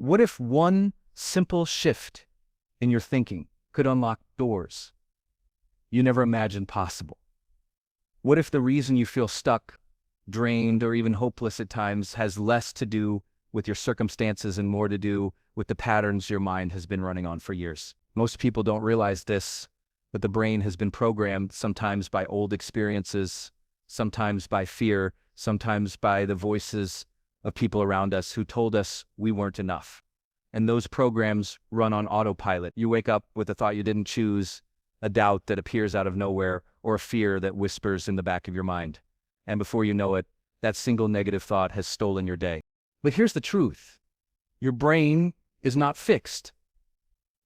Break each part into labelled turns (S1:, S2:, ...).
S1: What if one simple shift in your thinking could unlock doors you never imagined possible? What if the reason you feel stuck, drained, or even hopeless at times has less to do with your circumstances and more to do with the patterns your mind has been running on for years? Most people don't realize this, but the brain has been programmed sometimes by old experiences, sometimes by fear, sometimes by the voices of people around us who told us we weren't enough. And those programs run on autopilot. You wake up with a thought you didn't choose, a doubt that appears out of nowhere, or a fear that whispers in the back of your mind. And before you know it, that single negative thought has stolen your day. But here's the truth. Your brain is not fixed.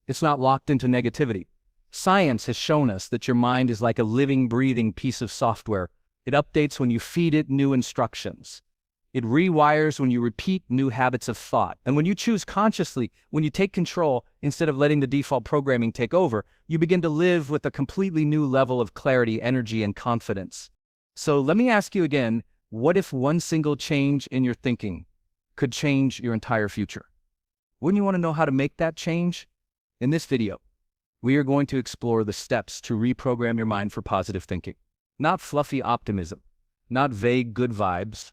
S1: It's not locked into negativity. Science has shown us that your mind is like a living, breathing piece of software. It updates when you feed it new instructions. It rewires when you repeat new habits of thought. And when you choose consciously, when you take control instead of letting the default programming take over, you begin to live with a completely new level of clarity, energy, and confidence. So let me ask you again, what if one single change in your thinking could change your entire future? Wouldn't you want to know how to make that change? In this video, we are going to explore the steps to reprogram your mind for positive thinking. Not fluffy optimism, not vague good vibes,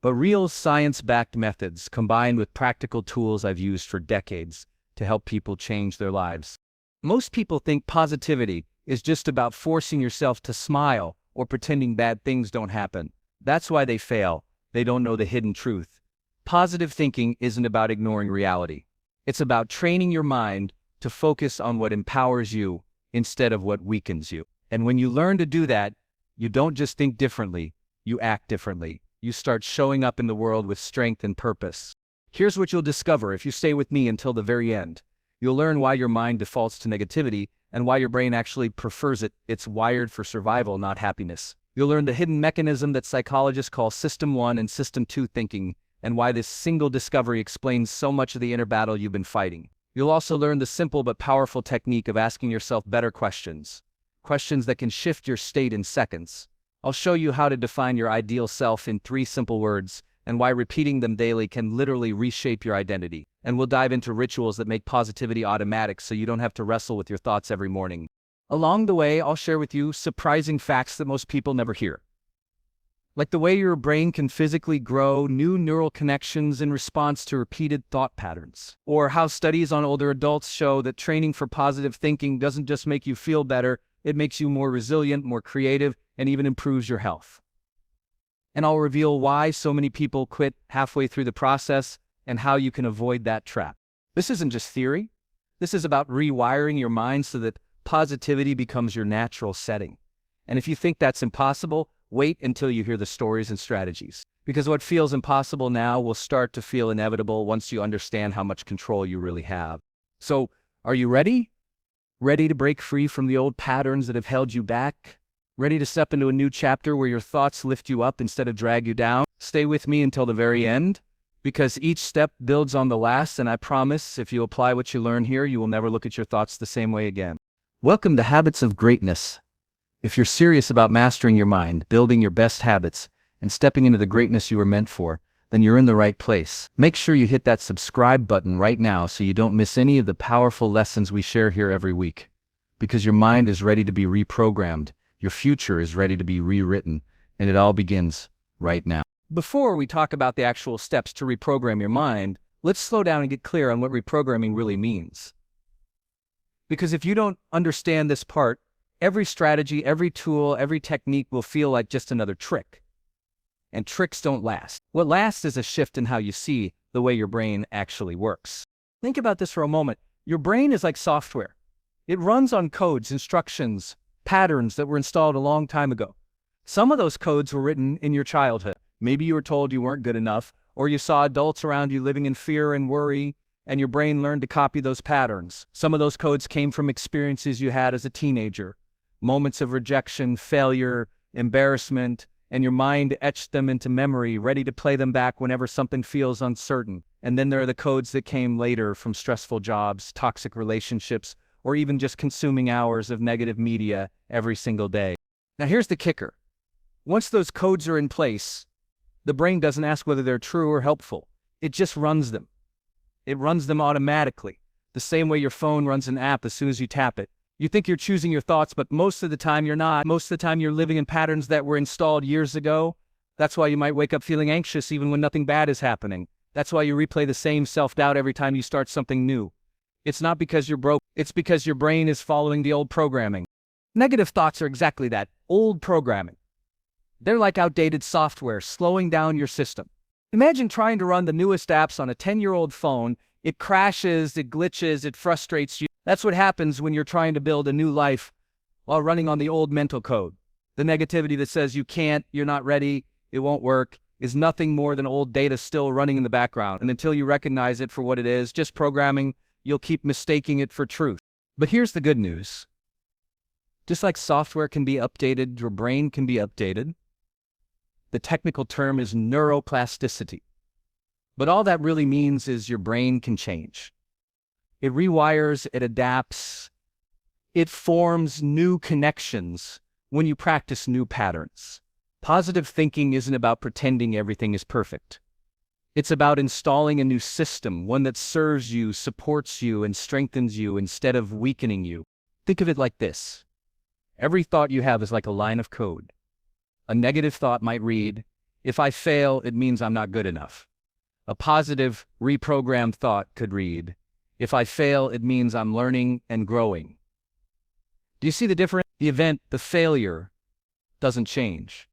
S1: but real science-backed methods combined with practical tools I've used for decades to help people change their lives. Most people think positivity is just about forcing yourself to smile or pretending bad things don't happen. That's why they fail. They don't know the hidden truth. Positive thinking isn't about ignoring reality. It's about training your mind to focus on what empowers you instead of what weakens you. And when you learn to do that, you don't just think differently, you act differently. You start showing up in the world with strength and purpose. Here's what you'll discover if you stay with me until the very end. You'll learn why your mind defaults to negativity and why your brain actually prefers it. It's wired for survival, not happiness. You'll learn the hidden mechanism that psychologists call System 1 and System 2 thinking, and why this single discovery explains so much of the inner battle you've been fighting. You'll also learn the simple but powerful technique of asking yourself better questions. Questions that can shift your state in seconds. I'll show you how to define your ideal self in 3 simple words, and why repeating them daily can literally reshape your identity. And we'll dive into rituals that make positivity automatic so you don't have to wrestle with your thoughts every morning. Along the way, I'll share with you surprising facts that most people never hear. Like the way your brain can physically grow new neural connections in response to repeated thought patterns. Or how studies on older adults show that training for positive thinking doesn't just make you feel better, it makes you more resilient, more creative, and even improves your health. And I'll reveal why so many people quit halfway through the process and how you can avoid that trap. This isn't just theory. This is about rewiring your mind so that positivity becomes your natural setting. And if you think that's impossible, wait until you hear the stories and strategies. Because what feels impossible now will start to feel inevitable once you understand how much control you really have. So, are you ready? Ready to break free from the old patterns that have held you back? Ready to step into a new chapter where your thoughts lift you up instead of drag you down? Stay with me until the very end, because each step builds on the last, and I promise if you apply what you learn here, you will never look at your thoughts the same way again. Welcome to Habits of Greatness. If you're serious about mastering your mind, building your best habits, and stepping into the greatness you were meant for, then you're in the right place. Make sure you hit that subscribe button right now so you don't miss any of the powerful lessons we share here every week. Because your mind is ready to be reprogrammed, your future is ready to be rewritten, and it all begins right now. Before we talk about the actual steps to reprogram your mind, let's slow down and get clear on what reprogramming really means. Because if you don't understand this part, every strategy, every tool, every technique will feel like just another trick. And tricks don't last. What lasts is a shift in how you see the way your brain actually works. Think about this for a moment. Your brain is like software. It runs on codes, instructions, patterns that were installed a long time ago. Some of those codes were written in your childhood. Maybe you were told you weren't good enough, or you saw adults around you living in fear and worry, and your brain learned to copy those patterns. Some of those codes came from experiences you had as a teenager. Moments of rejection, failure, embarrassment, and your mind etched them into memory, ready to play them back whenever something feels uncertain. And then there are the codes that came later from stressful jobs, toxic relationships, or even just consuming hours of negative media every single day. Now here's the kicker. Once those codes are in place, the brain doesn't ask whether they're true or helpful. It just runs them. It runs them automatically, the same way your phone runs an app as soon as you tap it. You think you're choosing your thoughts, but most of the time you're not. Most of the time you're living in patterns that were installed years ago. That's why you might wake up feeling anxious even when nothing bad is happening. That's why you replay the same self-doubt every time you start something new. It's not because you're broke, it's because your brain is following the old programming. Negative thoughts are exactly that, old programming. They're like outdated software, slowing down your system. Imagine trying to run the newest apps on a 10-year-old phone. It crashes, it glitches, it frustrates you. That's what happens when you're trying to build a new life while running on the old mental code. The negativity that says you can't, you're not ready, it won't work, is nothing more than old data still running in the background. And until you recognize it for what it is, just programming, you'll keep mistaking it for truth. But here's the good news. Just like software can be updated, your brain can be updated. The technical term is neuroplasticity. But all that really means is your brain can change. It rewires, it adapts, it forms new connections when you practice new patterns. Positive thinking isn't about pretending everything is perfect. It's about installing a new system, one that serves you, supports you, and strengthens you instead of weakening you. Think of it like this. Every thought you have is like a line of code. A negative thought might read, "If I fail, it means I'm not good enough." A positive, reprogrammed thought could read, "If I fail, it means I'm learning and growing." Do you see the difference? The event, the failure, doesn't change.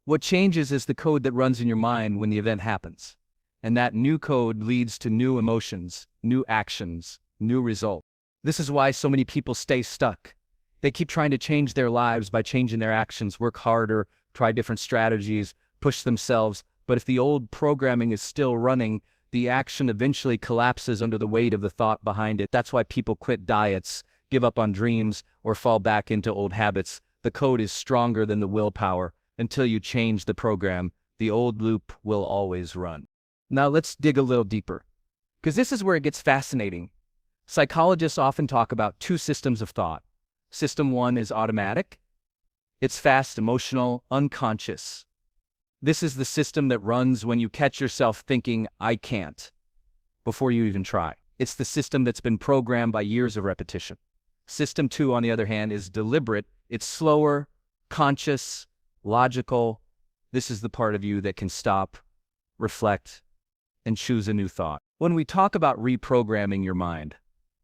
S1: What changes is the code that runs in your mind when the event happens. And that new code leads to new emotions, new actions, new results. This is why so many people stay stuck. They keep trying to change their lives by changing their actions, work harder, try different strategies, push themselves. But if the old programming is still running, the action eventually collapses under the weight of the thought behind it. That's why people quit diets, give up on dreams, or fall back into old habits. The code is stronger than the willpower. Until you change the program, the old loop will always run. Now let's dig a little deeper, because this is where it gets fascinating. Psychologists often talk about two systems of thought. System one is automatic. It's fast, emotional, unconscious. This is the system that runs when you catch yourself thinking, "I can't," before you even try. It's the system that's been programmed by years of repetition. System two, on the other hand, is deliberate. It's slower, conscious, logical. This is the part of you that can stop, reflect, and choose a new thought. When we talk about reprogramming your mind,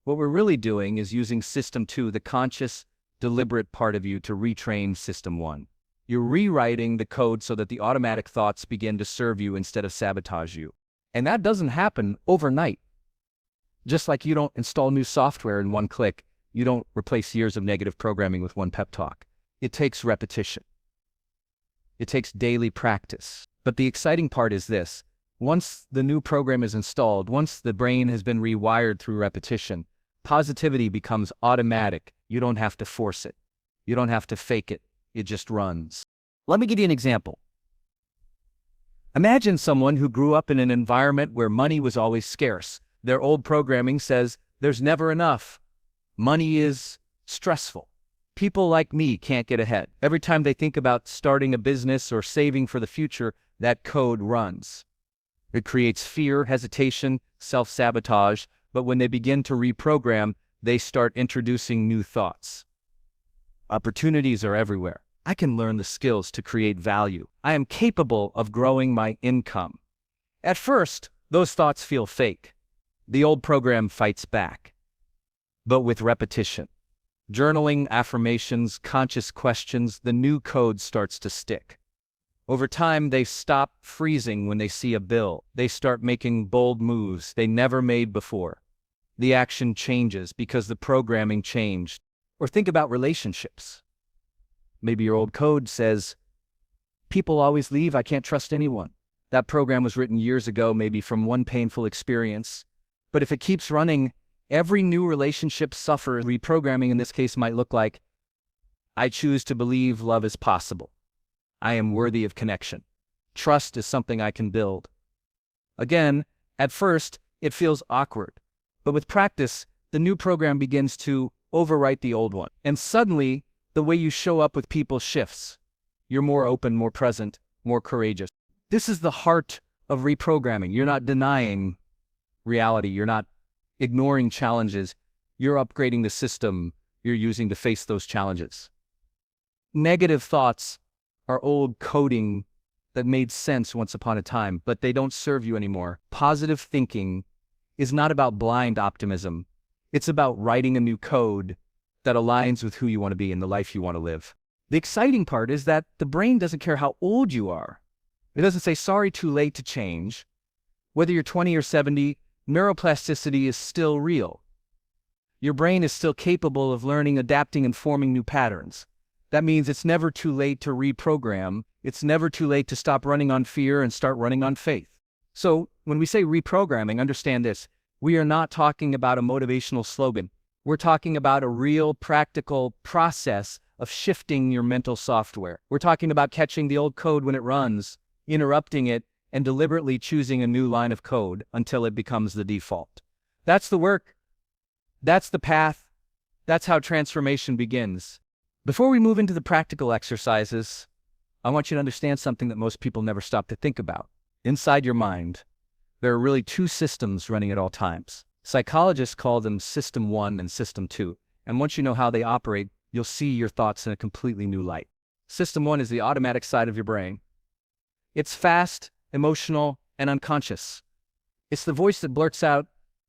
S1: what we're really doing is using system two, the conscious, deliberate part of you, to retrain system one. You're rewriting the code so that the automatic thoughts begin to serve you instead of sabotage you. And that doesn't happen overnight. Just like you don't install new software in one click, you don't replace years of negative programming with one pep talk. It takes repetition. It takes daily practice. But the exciting part is this. Once the new program is installed, once the brain has been rewired through repetition, positivity becomes automatic. You don't have to force it. You don't have to fake it. It just runs. Let me give you an example. Imagine someone who grew up in an environment where money was always scarce. Their old programming says there's never enough. Money is stressful. People like me can't get ahead. Every time they think about starting a business or saving for the future, that code runs. It creates fear, hesitation, self-sabotage, but when they begin to reprogram, they start introducing new thoughts. Opportunities are everywhere. I can learn the skills to create value. I am capable of growing my income. At first, those thoughts feel fake. The old program fights back. But with repetition, journaling, affirmations, conscious questions, the new code starts to stick. Over time, they stop freezing when they see a bill. They start making bold moves they never made before. The action changes because the programming changed. Or think about relationships. Maybe your old code says, "People always leave, I can't trust anyone." That program was written years ago, maybe from one painful experience. But if it keeps running, every new relationship suffers. Reprogramming in this case might look like, "I choose to believe love is possible. I am worthy of connection. Trust is something I can build." Again, at first, it feels awkward. But with practice, the new program begins to overwrite the old one. And suddenly, the way you show up with people shifts. You're more open, more present, more courageous. This is the heart of reprogramming. You're not denying. reality. You're not ignoring challenges. You're upgrading the system you're using to face those challenges. Negative thoughts are old coding that made sense once upon a time, but they don't serve you anymore. Positive thinking is not about blind optimism. It's about writing a new code that aligns with who you want to be and the life you want to live. The exciting part is that the brain doesn't care how old you are. It doesn't say, sorry, too late to change. Whether you're 20 or 70, neuroplasticity is still real. Your brain is still capable of learning, adapting, and forming new patterns. That means it's never too late to reprogram. It's never too late to stop running on fear and start running on faith. So when we say reprogramming, understand this. We are not talking about a motivational slogan. We're talking about a real practical process of shifting your mental software. We're talking about catching the old code when it runs, interrupting it, and deliberately choosing a new line of code until it becomes the default. That's the work. That's the path. That's how transformation begins. Before we move into the practical exercises, I want you to understand something that most people never stop to think about. Inside your mind, there are really two systems running at all times. Psychologists call them System 1 and System 2. And once you know how they operate, you'll see your thoughts in a completely new light. System 1 is the automatic side of your brain. It's fast, emotional, and unconscious. It's the voice that blurts out,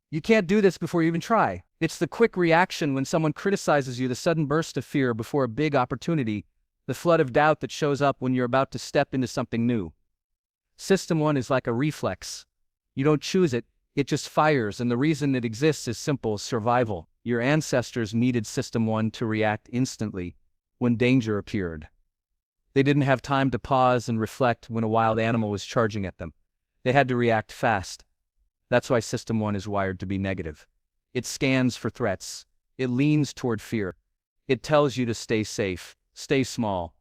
S1: "You can't do this," before you even try. It's the quick reaction when someone criticizes you, the sudden burst of fear before a big opportunity, the flood of doubt that shows up when you're about to step into something new. System 1 is like a reflex. You don't choose it, it just fires, and the reason it exists is simple: survival. Your ancestors needed System 1 to react instantly when danger appeared. They didn't have time to pause and reflect when a wild animal was charging at them. They had to react fast. That's why System 1 is wired to be negative. It scans for threats. It leans toward fear. It tells you to stay safe, stay small,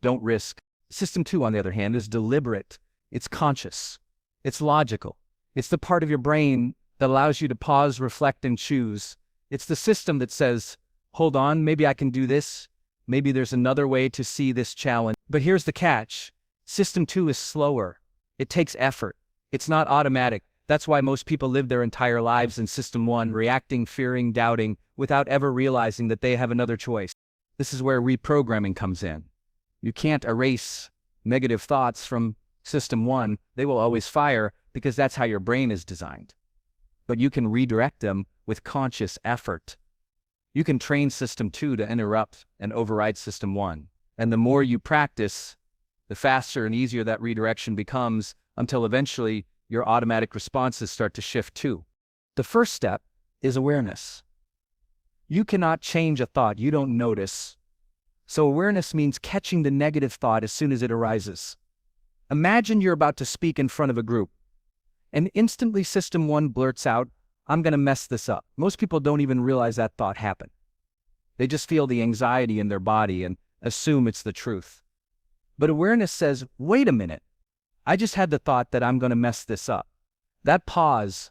S1: don't risk. System 2, on the other hand, is deliberate. It's conscious. It's logical. It's the part of your brain that allows you to pause, reflect, and choose. It's the system that says, hold on, maybe I can do this. Maybe there's another way to see this challenge. But here's the catch. System 2 is slower. It takes effort. It's not automatic. That's why most people live their entire lives in System 1, reacting, fearing, doubting, without ever realizing that they have another choice. This is where reprogramming comes in. You can't erase negative thoughts from System 1. They will always fire because that's how your brain is designed. But you can redirect them with conscious effort. You can train System 2 to interrupt and override System 1. And the more you practice, the faster and easier that redirection becomes, until eventually your automatic responses start to shift too. The first step is awareness. You cannot change a thought you don't notice. So awareness means catching the negative thought as soon as it arises. Imagine you're about to speak in front of a group, and instantly System 1 blurts out, "I'm going to mess this up." Most people don't even realize that thought happened. They just feel the anxiety in their body and assume it's the truth. But awareness says, wait a minute. I just had the thought that I'm going to mess this up. That pause,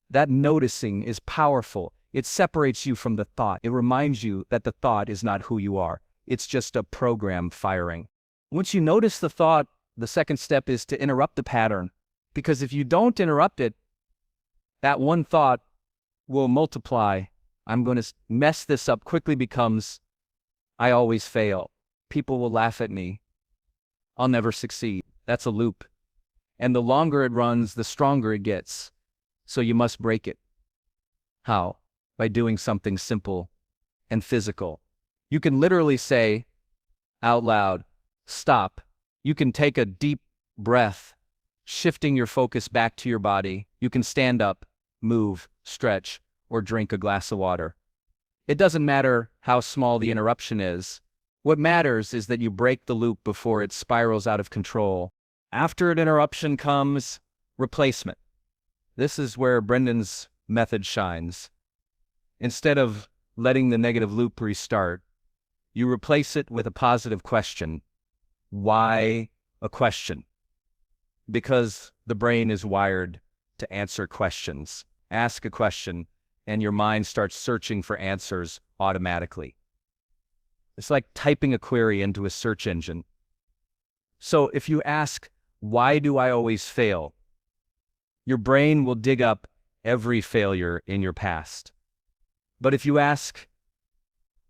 S1: that noticing is powerful. It separates you from the thought. It reminds you that the thought is not who you are. It's just a program firing. Once you notice the thought, the second step is to interrupt the pattern. Because if you don't interrupt it, that one thought will multiply. "I'm going to mess this up" quickly becomes, "I always fail. People will laugh at me. I'll never succeed." That's a loop. And the longer it runs, the stronger it gets. So you must break it. How? By doing something simple and physical. You can literally say out loud, "Stop." You can take a deep breath, shifting your focus back to your body. You can stand up, move, stretch, or drink a glass of water. It doesn't matter how small the interruption is. What matters is that you break the loop before it spirals out of control. After an interruption comes replacement. This is where Brendon's method shines. Instead of letting the negative loop restart, you replace it with a positive question. Why a question? Because the brain is wired to answer questions. Ask a question, and your mind starts searching for answers automatically. It's like typing a query into a search engine. So if you ask, "Why do I always fail?" your brain will dig up every failure in your past. But if you ask,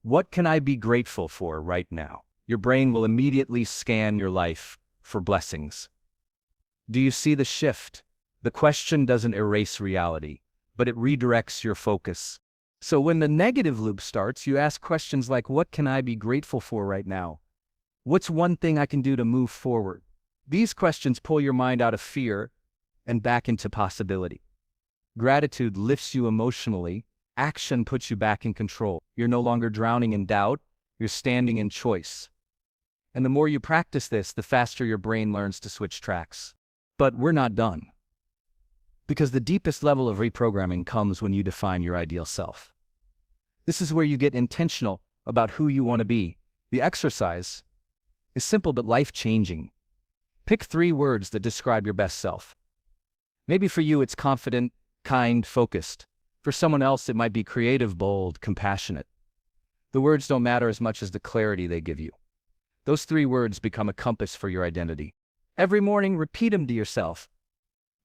S1: what can I be grateful for right now? Your brain will immediately scan your life for blessings. Do you see the shift? The question doesn't erase reality, but it redirects your focus. So when the negative loop starts, you ask questions like, what can I be grateful for right now? What's one thing I can do to move forward? These questions pull your mind out of fear and back into possibility. Gratitude lifts you emotionally. Action puts you back in control. You're no longer drowning in doubt. You're standing in choice. And the more you practice this, the faster your brain learns to switch tracks. But we're not done. Because the deepest level of reprogramming comes when you define your ideal self. This is where you get intentional about who you want to be. The exercise is simple but life-changing. Pick 3 words that describe your best self. Maybe for you it's confident, kind, focused. For someone else it might be creative, bold, compassionate. The words don't matter as much as the clarity they give you. Those 3 words become a compass for your identity. Every morning, repeat them to yourself.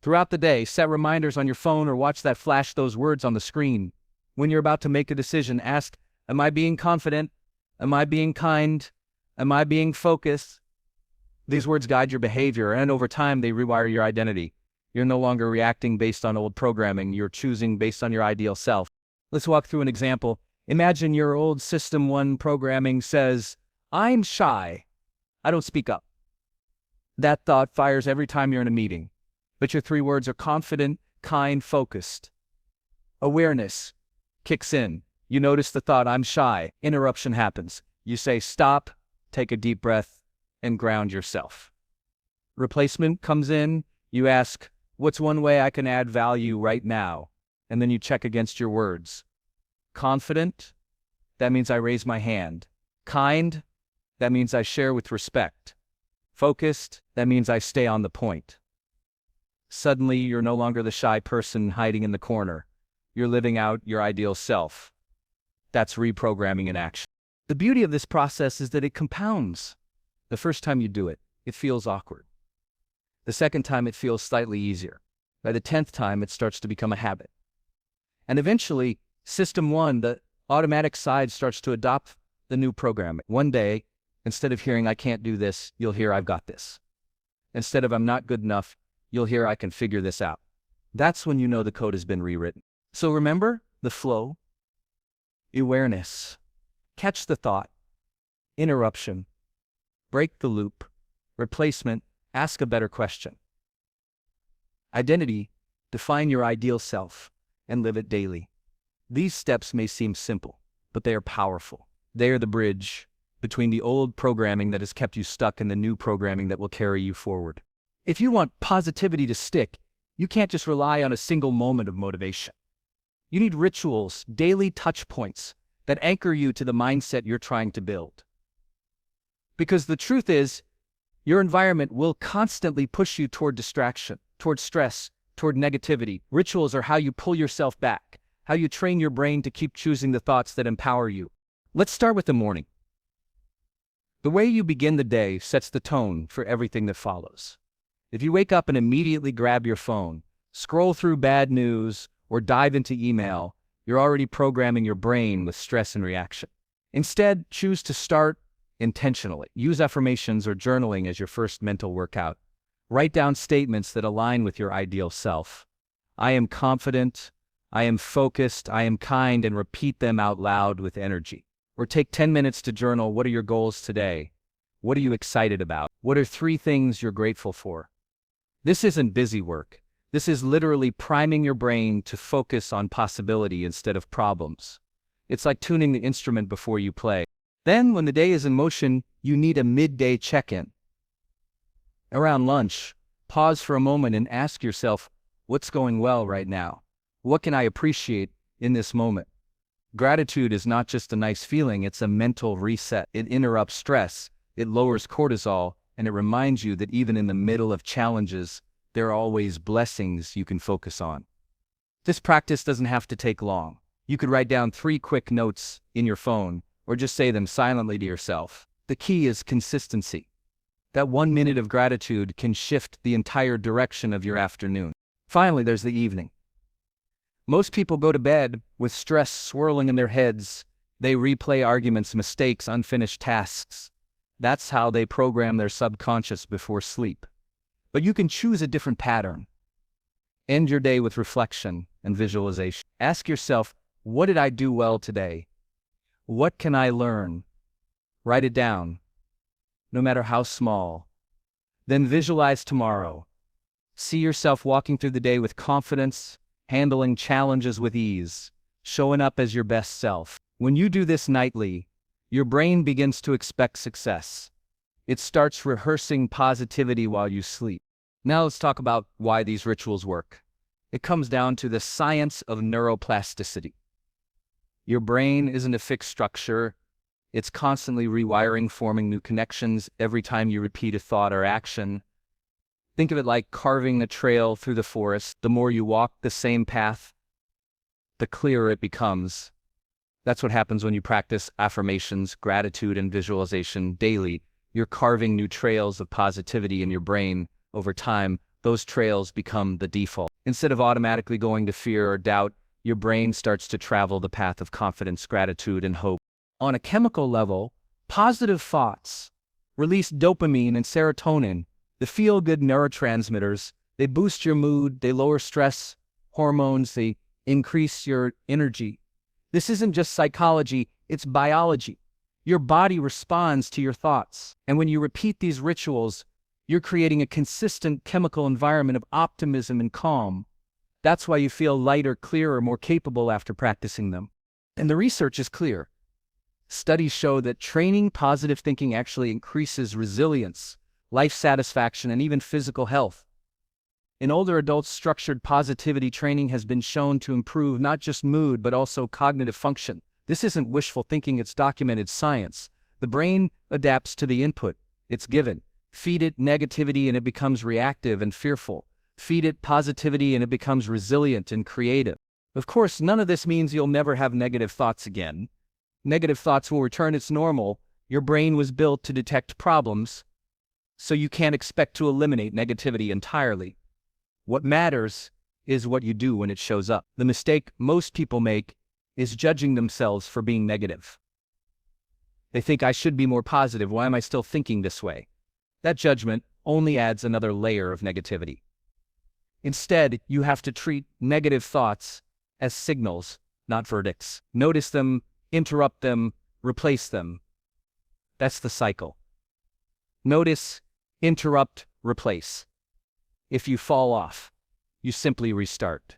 S1: Throughout the day, set reminders on your phone or watch that flash those words on the screen. When you're about to make a decision, ask, am I being confident? Am I being kind? Am I being focused? These words guide your behavior, and over time, they rewire your identity. You're no longer reacting based on old programming. You're choosing based on your ideal self. Let's walk through an example. Imagine your old System 1 programming says, I'm shy. I don't speak up. That thought fires every time you're in a meeting. But your 3 words are confident, kind, focused. Awareness kicks in. You notice the thought, I'm shy. Interruption happens. You say, stop, take a deep breath, and ground yourself. Replacement comes in. You ask, what's one way I can add value right now? And then you check against your words. Confident, that means I raise my hand. Kind, that means I share with respect. Focused, that means I stay on the point. Suddenly, you're no longer the shy person hiding in the corner. You're living out your ideal self. That's reprogramming in action. The beauty of this process is that it compounds. The first time you do it, it feels awkward. The second time, it feels slightly easier. By the 10th time, it starts to become a habit. And eventually, System 1, the automatic side, starts to adopt the new programming. One day, instead of hearing, I can't do this, you'll hear, I've got this. Instead of, I'm not good enough, you'll hear, I can figure this out. That's when you know the code has been rewritten. So remember the flow, awareness, catch the thought, interruption, break the loop, replacement, ask a better question. Identity, define your ideal self, and live it daily. These steps may seem simple, but they are powerful. They are the bridge between the old programming that has kept you stuck and the new programming that will carry you forward. If you want positivity to stick, you can't just rely on a single moment of motivation. You need rituals, daily touch points that anchor you to the mindset you're trying to build. Because the truth is, your environment will constantly push you toward distraction, toward stress, toward negativity. Rituals are how you pull yourself back, how you train your brain to keep choosing the thoughts that empower you. Let's start with the morning. The way you begin the day sets the tone for everything that follows. If you wake up and immediately grab your phone, scroll through bad news, or dive into email, you're already programming your brain with stress and reaction. Instead, choose to start intentionally. Use affirmations or journaling as your first mental workout. Write down statements that align with your ideal self. I am confident, I am focused, I am kind, and repeat them out loud with energy. Or take 10 minutes to journal. What are your goals today? What are you excited about? What are 3 things you're grateful for? This isn't busy work. This is literally priming your brain to focus on possibility instead of problems. It's like tuning the instrument before you play. Then, when the day is in motion, you need a midday check-in. Around lunch, pause for a moment and ask yourself, what's going well right now? What can I appreciate in this moment? Gratitude is not just a nice feeling, it's a mental reset. It interrupts stress, it lowers cortisol, and it reminds you that even in the middle of challenges, there are always blessings you can focus on. This practice doesn't have to take long. You could write down 3 quick notes in your phone, or just say them silently to yourself. The key is consistency. That 1 minute of gratitude can shift the entire direction of your afternoon. Finally, there's the evening. Most people go to bed with stress swirling in their heads. They replay arguments, mistakes, unfinished tasks. That's how they program their subconscious before sleep. But you can choose a different pattern. End your day with reflection and visualization. Ask yourself, what did I do well today? What can I learn? Write it down, no matter how small. Then visualize tomorrow. See yourself walking through the day with confidence, handling challenges with ease, showing up as your best self. When you do this nightly, your brain begins to expect success. It starts rehearsing positivity while you sleep. Now let's talk about why these rituals work. It comes down to the science of neuroplasticity. Your brain isn't a fixed structure. It's constantly rewiring, forming new connections every time you repeat a thought or action. Think of it like carving a trail through the forest. The more you walk the same path, the clearer it becomes. That's what happens when you practice affirmations, gratitude, and visualization daily. You're carving new trails of positivity in your brain. Over time, those trails become the default. Instead of automatically going to fear or doubt, your brain starts to travel the path of confidence, gratitude, and hope. On a chemical level, positive thoughts release dopamine and serotonin, the feel-good neurotransmitters. They boost your mood, they lower stress hormones, they increase your energy. This isn't just psychology, it's biology. Your body responds to your thoughts. And when you repeat these rituals, you're creating a consistent chemical environment of optimism and calm. That's why you feel lighter, clearer, more capable after practicing them. And the research is clear. Studies show that training positive thinking actually increases resilience, life satisfaction, and even physical health. In older adults, structured positivity training has been shown to improve not just mood, but also cognitive function. This isn't wishful thinking, it's documented science. The brain adapts to the input it's given. Feed it negativity and it becomes reactive and fearful. Feed it positivity and it becomes resilient and creative. Of course, none of this means you'll never have negative thoughts again. Negative thoughts will return, it's normal. Your brain was built to detect problems, so you can't expect to eliminate negativity entirely. What matters is what you do when it shows up. The mistake most people make is judging themselves for being negative. They think, I should be more positive, why am I still thinking this way? That judgment only adds another layer of negativity. Instead, you have to treat negative thoughts as signals, not verdicts. Notice them, interrupt them, replace them. That's the cycle. Notice, interrupt, replace. If you fall off, you simply restart.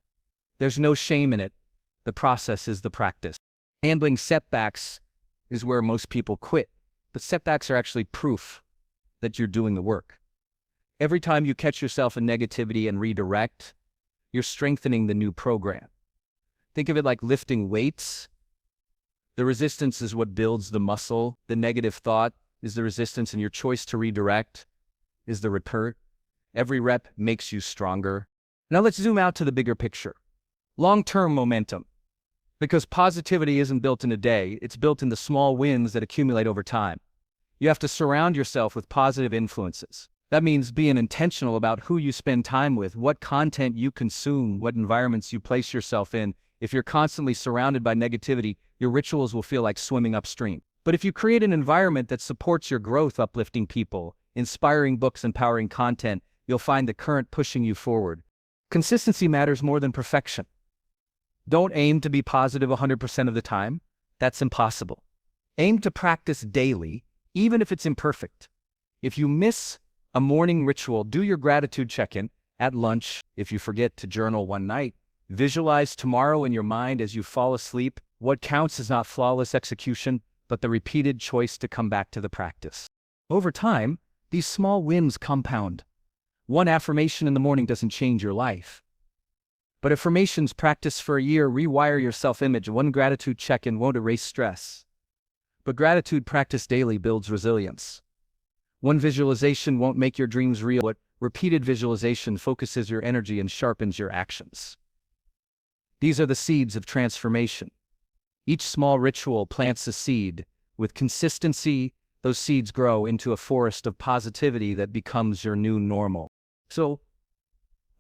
S1: There's no shame in it. The process is the practice. Handling setbacks is where most people quit, but setbacks are actually proof that you're doing the work. Every time you catch yourself in negativity and redirect, you're strengthening the new program. Think of it like lifting weights. The resistance is what builds the muscle. The negative thought is the resistance, and your choice to redirect is the repair. Every rep makes you stronger. Now let's zoom out to the bigger picture. Long-term momentum. Because positivity isn't built in a day, it's built in the small wins that accumulate over time. You have to surround yourself with positive influences. That means being intentional about who you spend time with, what content you consume, what environments you place yourself in. If you're constantly surrounded by negativity, your rituals will feel like swimming upstream. But if you create an environment that supports your growth, uplifting people, inspiring books, empowering content, you'll find the current pushing you forward. Consistency matters more than perfection. Don't aim to be positive 100% of the time. That's impossible. Aim to practice daily, even if it's imperfect. If you miss a morning ritual, do your gratitude check-in at lunch. If you forget to journal one night, visualize tomorrow in your mind as you fall asleep. What counts is not flawless execution, but the repeated choice to come back to the practice. Over time, these small wins compound. One affirmation in the morning doesn't change your life. But affirmations practice for a year rewire your self-image. One gratitude check-in won't erase stress. But gratitude practice daily builds resilience. One visualization won't make your dreams real, but repeated visualization focuses your energy and sharpens your actions. These are the seeds of transformation. Each small ritual plants a seed. With consistency, those seeds grow into a forest of positivity that becomes your new normal. So,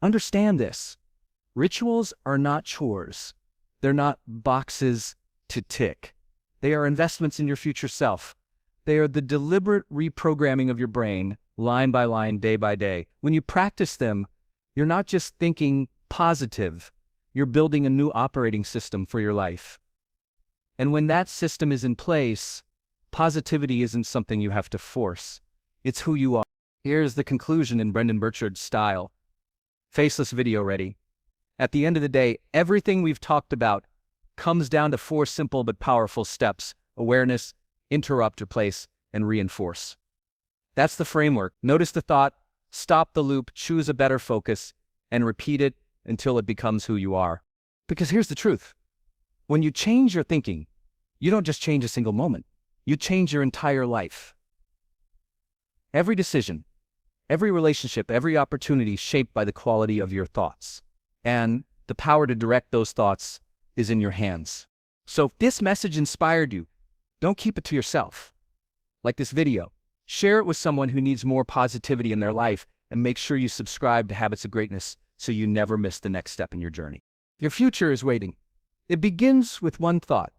S1: understand this. Rituals are not chores. They're not boxes to tick. They are investments in your future self. They are the deliberate reprogramming of your brain, line by line, day by day. When you practice them, you're not just thinking positive, you're building a new operating system for your life. And when that system is in place, positivity isn't something you have to force. It's who you are. Here's the conclusion in Brendon Burchard's style. Faceless video ready. At the end of the day, everything we've talked about comes down to 4 simple but powerful steps: awareness, interrupt, replace, and reinforce. That's the framework. Notice the thought, stop the loop, choose a better focus, and repeat it until it becomes who you are. Because here's the truth. When you change your thinking, you don't just change a single moment. You change your entire life. Every decision, every relationship, every opportunity is shaped by the quality of your thoughts. And the power to direct those thoughts is in your hands. So if this message inspired you, don't keep it to yourself. Like this video, share it with someone who needs more positivity in their life, and make sure you subscribe to Habits of Greatness so you never miss the next step in your journey. Your future is waiting. It begins with one thought.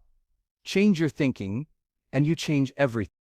S1: Change your thinking, and you change everything.